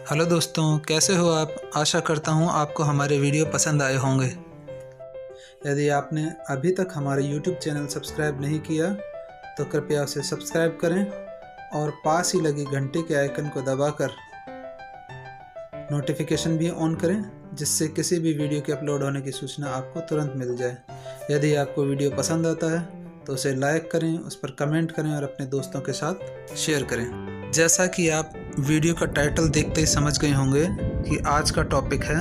Hello दोस्तों, कैसे हो आप। आशा करता हूँ आपको हमारे वीडियो पसंद आए होंगे। यदि आपने अभी तक हमारे YouTube चैनल सब्सक्राइब नहीं किया तो कृपया उसे सब्सक्राइब करें और पास ही लगी घंटे के आइकन को दबाकर नोटिफिकेशन भी ऑन करें, जिससे किसी भी वीडियो के अपलोड होने की सूचना आपको तुरंत मिल जाए। यदि आपको वीडियो पसंद आता है तो उसे लाइक करें, उस पर कमेंट करें और अपने दोस्तों के साथ शेयर करें। जैसा कि आप वीडियो का टाइटल देखते ही समझ गए होंगे कि आज का टॉपिक है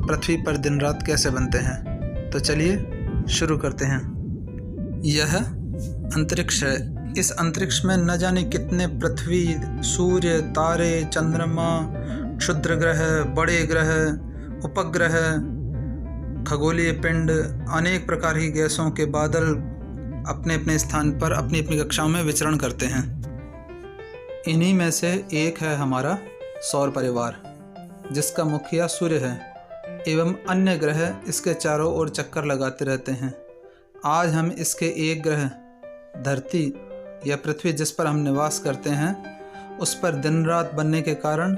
पृथ्वी पर दिन रात कैसे बनते हैं। तो चलिए शुरू करते हैं। यह अंतरिक्ष है। इस अंतरिक्ष में न जाने कितने पृथ्वी, सूर्य, तारे, चंद्रमा, क्षुद्र ग्रह, बड़े ग्रह, उपग्रह, खगोलीय पिंड, अनेक प्रकार की गैसों के बादल अपने अपने स्थान पर अपनी अपनी कक्षाओं में विचरण करते हैं। इन्हीं में से एक है हमारा सौर परिवार, जिसका मुखिया सूर्य है एवं अन्य ग्रह इसके चारों ओर चक्कर लगाते रहते हैं। आज हम इसके एक ग्रह धरती या पृथ्वी, जिस पर हम निवास करते हैं, उस पर दिन रात बनने के कारण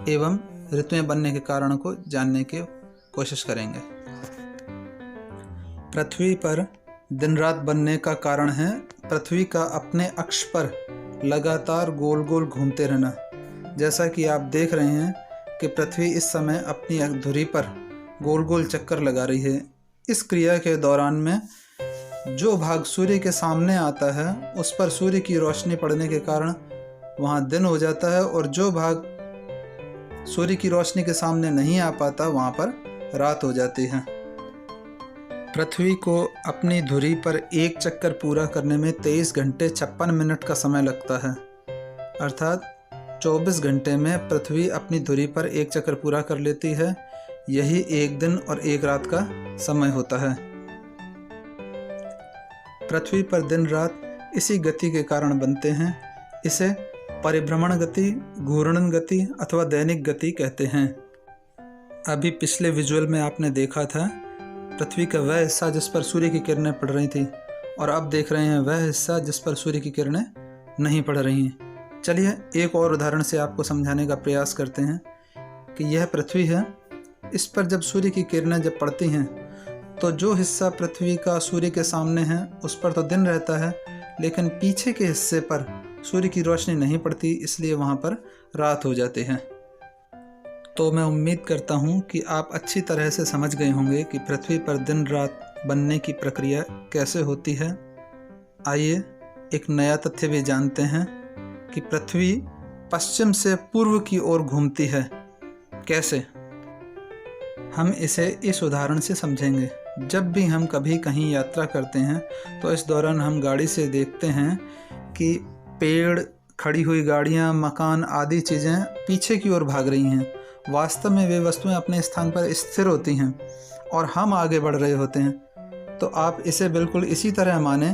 एवं ऋतुएं बनने के कारण को जानने की कोशिश करेंगे। पृथ्वी पर दिन रात बनने का कारण है पृथ्वी का अपने अक्ष पर लगातार गोल गोल घूमते रहना। जैसा कि आप देख रहे हैं कि पृथ्वी इस समय अपनी धुरी पर गोल गोल चक्कर लगा रही है। इस क्रिया के दौरान में जो भाग सूर्य के सामने आता है उस पर सूर्य की रोशनी पड़ने के कारण वहाँ दिन हो जाता है, और जो भाग सूर्य की रोशनी के सामने नहीं आ पाता वहाँ पर रात हो जाती है। पृथ्वी को अपनी धुरी पर एक चक्कर पूरा करने में 23 घंटे 56 मिनट का समय लगता है। अर्थात 24 घंटे में पृथ्वी अपनी धुरी पर एक चक्कर पूरा कर लेती है। यही एक दिन और एक रात का समय होता है। पृथ्वी पर दिन रात इसी गति के कारण बनते हैं। इसे परिभ्रमण गति, घूर्णन गति अथवा दैनिक गति कहते हैं। अभी पिछले विजुअल में आपने देखा था पृथ्वी का वह हिस्सा जिस पर सूर्य की किरणें पड़ रही थी, और अब देख रहे हैं वह हिस्सा जिस पर सूर्य की किरणें नहीं पड़ रही हैं। चलिए एक और उदाहरण से आपको समझाने का प्रयास करते हैं कि यह पृथ्वी है। इस पर जब सूर्य की किरणें जब पड़ती हैं तो जो हिस्सा पृथ्वी का सूर्य के सामने है उस पर तो दिन रहता है, लेकिन पीछे के हिस्से पर सूर्य की रोशनी नहीं पड़ती, इसलिए वहाँ पर रात हो जाती है। तो मैं उम्मीद करता हूँ कि आप अच्छी तरह से समझ गए होंगे कि पृथ्वी पर दिन रात बनने की प्रक्रिया कैसे होती है। आइए एक नया तथ्य भी जानते हैं कि पृथ्वी पश्चिम से पूर्व की ओर घूमती है। कैसे? हम इसे इस उदाहरण से समझेंगे। जब भी हम कभी कहीं यात्रा करते हैं तो इस दौरान हम गाड़ी से देखते हैं कि पेड़, खड़ी हुई गाड़ियाँ, मकान आदि चीज़ें पीछे की ओर भाग रही हैं। वास्तव में वे वस्तुएं अपने स्थान पर स्थिर होती हैं और हम आगे बढ़ रहे होते हैं। तो आप इसे बिल्कुल इसी तरह माने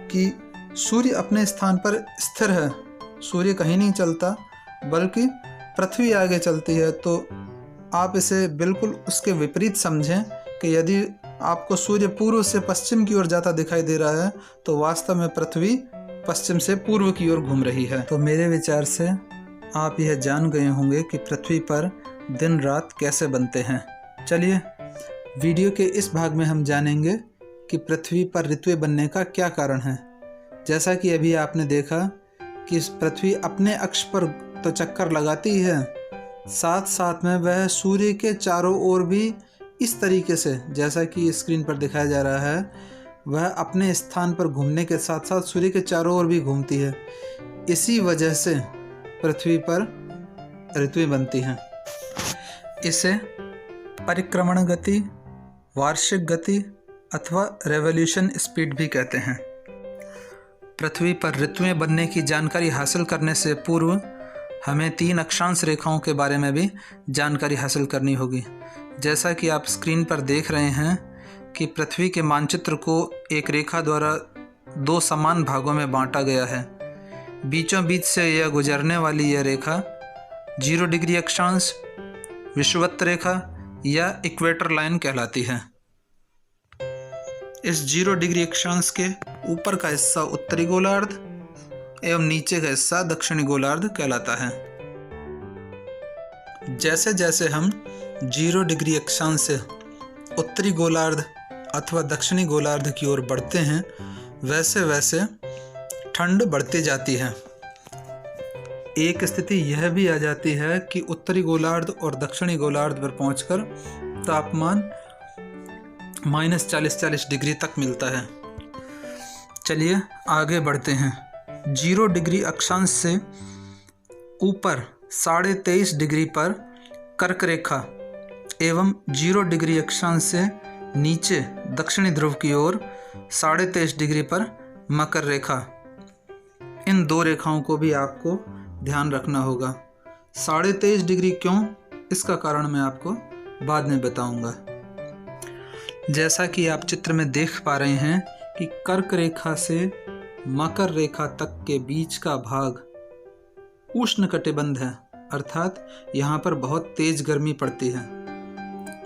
कि सूर्य अपने स्थान पर स्थिर है, सूर्य कहीं नहीं चलता बल्कि पृथ्वी आगे चलती है। तो आप इसे बिल्कुल उसके विपरीत समझें कि यदि आपको सूर्य पूर्व से पश्चिम की ओर जाता दिखाई दे रहा है तो वास्तव में पृथ्वी पश्चिम से पूर्व की ओर घूम रही है। तो मेरे विचार से आप यह जान गए होंगे कि पृथ्वी पर दिन रात कैसे बनते हैं। चलिए वीडियो के इस भाग में हम जानेंगे कि पृथ्वी पर ऋतुएं बनने का क्या कारण है। जैसा कि अभी आपने देखा कि पृथ्वी अपने अक्ष पर तो चक्कर लगाती है, साथ साथ में वह सूर्य के चारों ओर भी इस तरीके से, जैसा कि स्क्रीन पर दिखाया जा रहा है, वह अपने स्थान पर घूमने के साथ साथ सूर्य के चारों ओर भी घूमती है। इसी वजह से पृथ्वी पर ऋतुएं बनती हैं। इसे परिक्रमण गति, वार्षिक गति अथवा रेवोल्यूशन स्पीड भी कहते हैं। पृथ्वी पर ऋतुएं बनने की जानकारी हासिल करने से पूर्व हमें 3 अक्षांश रेखाओं के बारे में भी जानकारी हासिल करनी होगी। जैसा कि आप स्क्रीन पर देख रहे हैं कि पृथ्वी के मानचित्र को एक रेखा द्वारा 2 समान भागों में बांटा गया है। बीचों बीच से यह गुजरने वाली यह रेखा 0 डिग्री अक्षांश, विषुवत रेखा या इक्वेटर लाइन कहलाती है। इस 0 डिग्री अक्षांश के ऊपर का हिस्सा उत्तरी गोलार्ध एवं नीचे का हिस्सा दक्षिणी गोलार्ध कहलाता है। जैसे जैसे हम 0 डिग्री अक्षांश से उत्तरी गोलार्ध अथवा दक्षिणी गोलार्ध की ओर बढ़ते हैं, वैसे वैसे ठंड बढ़ती जाती है। एक स्थिति यह भी आ जाती है कि उत्तरी गोलार्ध और दक्षिणी गोलार्ध पर पहुंचकर तापमान -40 डिग्री तक मिलता है। चलिए आगे बढ़ते हैं। 0 डिग्री अक्षांश से ऊपर 23.5 डिग्री पर कर्क रेखा एवं 0 डिग्री अक्षांश से नीचे दक्षिणी ध्रुव की ओर 23.5 डिग्री पर मकर रेखा। इन दो रेखाओं को भी आपको ध्यान रखना होगा। 23.5 डिग्री क्यों, इसका कारण मैं आपको बाद में बताऊंगा। जैसा कि आप चित्र में देख पा रहे हैं कि कर्क रेखा से मकर रेखा तक के बीच का भाग उष्णकटिबंध है, अर्थात यहाँ पर बहुत तेज गर्मी पड़ती है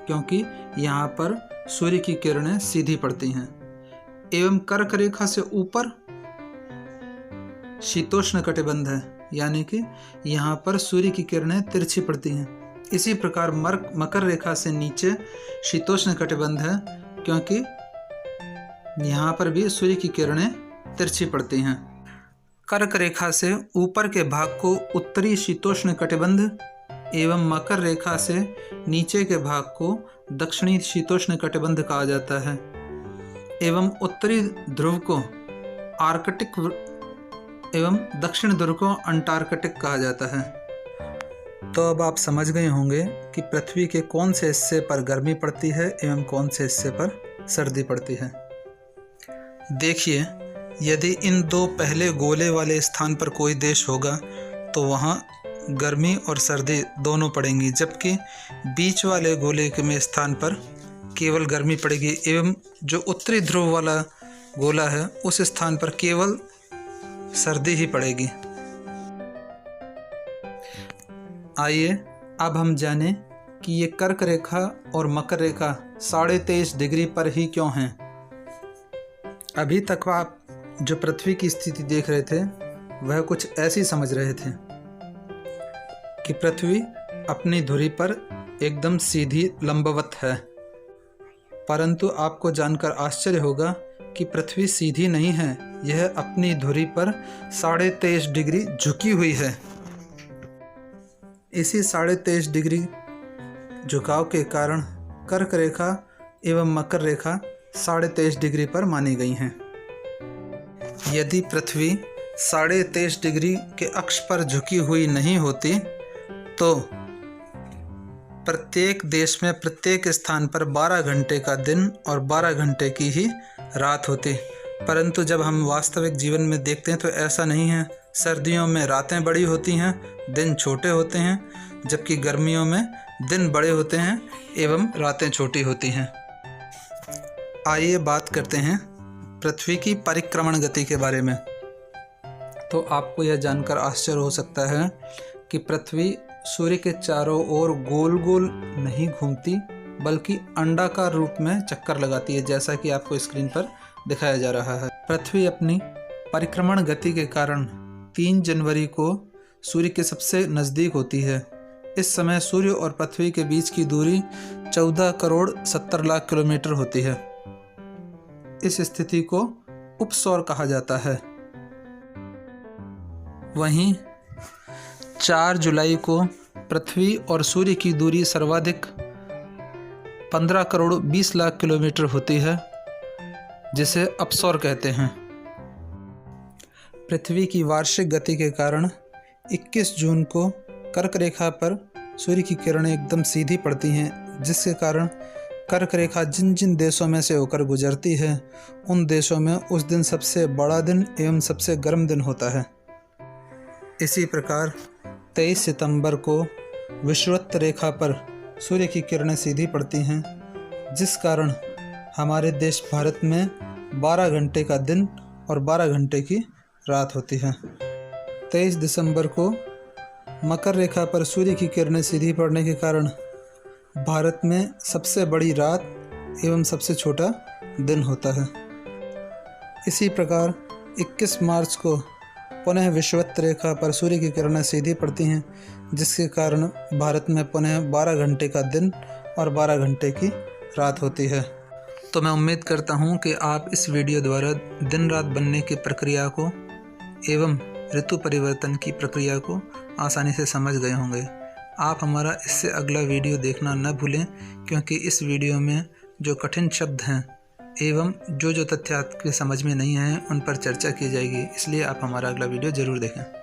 क्योंकि यहाँ पर सूर्य की किरणें सीधी पड़ती हैं। एवं कर्क रेखा से ऊपर शीतोष्ण कटिबंध है, यानी कि यहाँ पर सूर्य की किरणें तिरछी पड़ती हैं। इसी प्रकार मकर रेखा से नीचे शीतोष्ण कटिबंध है क्योंकि यहाँ पर भी सूर्य की किरणें तिरछी पड़ती हैं। कर्क रेखा से ऊपर के भाग को उत्तरी शीतोष्ण कटिबंध एवं मकर रेखा से नीचे के भाग को दक्षिणी शीतोष्ण कटिबंध कहा जाता है एवं उत्तरी ध्रुव को आर्कटिक एवं दक्षिण ध्रुव को अंटार्कटिक कहा जाता है। तो अब आप समझ गए होंगे कि पृथ्वी के कौन से हिस्से पर गर्मी पड़ती है एवं कौन से हिस्से पर सर्दी पड़ती है। देखिए, यदि इन दो पहले गोले वाले स्थान पर कोई देश होगा तो वहाँ गर्मी और सर्दी दोनों पड़ेंगी, जबकि बीच वाले गोले के में स्थान पर केवल गर्मी पड़ेगी एवं जो उत्तरी ध्रुव वाला गोला है उस स्थान पर केवल सर्दी ही पड़ेगी। आइए अब हम जानें कि ये कर्क रेखा और मकर रेखा 23.5 डिग्री पर ही क्यों हैं। अभी तक आप जो पृथ्वी की स्थिति देख रहे थे वह कुछ ऐसी समझ रहे थे कि पृथ्वी अपनी धुरी पर एकदम सीधी लंबवत है, परंतु आपको जानकर आश्चर्य होगा कि पृथ्वी सीधी नहीं है, यह अपनी धुरी पर 23.5 डिग्री झुकी हुई है। इसी 23.5 डिग्री झुकाव के कारण कर्क रेखा एवं मकर रेखा 23.5 डिग्री पर मानी गई हैं। यदि पृथ्वी 23.5 डिग्री के अक्ष पर झुकी हुई नहीं होती तो प्रत्येक देश में प्रत्येक स्थान पर 12 घंटे का दिन और 12 घंटे की ही रात होती, परंतु जब हम वास्तविक जीवन में देखते हैं तो ऐसा नहीं है। सर्दियों में रातें बड़ी होती हैं, दिन छोटे होते हैं, जबकि गर्मियों में दिन बड़े होते हैं एवं रातें छोटी होती हैं। आइए बात करते हैं पृथ्वी की परिक्रमण गति के बारे में। तो आपको यह जानकर आश्चर्य हो सकता है कि पृथ्वी सूर्य के चारों ओर गोल गोल नहीं घूमती, बल्कि अंडाकार रूप में चक्कर लगाती है, जैसा कि आपको स्क्रीन पर दिखाया जा रहा है। पृथ्वी अपनी परिक्रमण गति के कारण 3 जनवरी को सूर्य के सबसे नज़दीक होती है। इस समय सूर्य और पृथ्वी के बीच की दूरी 14 करोड़ 70 लाख किलोमीटर होती है। इस स्थिति को उपसौर कहा जाता है। वहीं 4 जुलाई को पृथ्वी और सूर्य की दूरी सर्वाधिक 15 करोड़ 20 लाख किलोमीटर होती है, जिसे अपसौर कहते हैं। पृथ्वी की वार्षिक गति के कारण 21 जून को कर्क रेखा पर सूर्य की किरणें एकदम सीधी पड़ती हैं, जिसके कारण कर्क रेखा जिन जिन देशों में से होकर गुजरती है उन देशों में उस दिन सबसे बड़ा दिन एवं सबसे गर्म दिन होता है। इसी प्रकार 23 सितंबर को विषुवत रेखा पर सूर्य की किरणें सीधी पड़ती हैं, जिस कारण हमारे देश भारत में 12 घंटे का दिन और 12 घंटे की रात होती है। 23 दिसंबर को मकर रेखा पर सूर्य की किरणें सीधी पड़ने के कारण भारत में सबसे बड़ी रात एवं सबसे छोटा दिन होता है। इसी प्रकार 21 मार्च को पुनः विषुवत रेखा पर सूर्य की किरणें सीधी पड़ती हैं, जिसके कारण भारत में पुनः 12 घंटे का दिन और 12 घंटे की रात होती है। तो मैं उम्मीद करता हूँ कि आप इस वीडियो द्वारा दिन रात बनने की प्रक्रिया को एवं ऋतु परिवर्तन की प्रक्रिया को आसानी से समझ गए होंगे। आप हमारा इससे अगला वीडियो देखना न भूलें, क्योंकि इस वीडियो में जो कठिन शब्द हैं एवं जो तथ्य आपके समझ में नहीं हैं उन पर चर्चा की जाएगी। इसलिए आप हमारा अगला वीडियो ज़रूर देखें।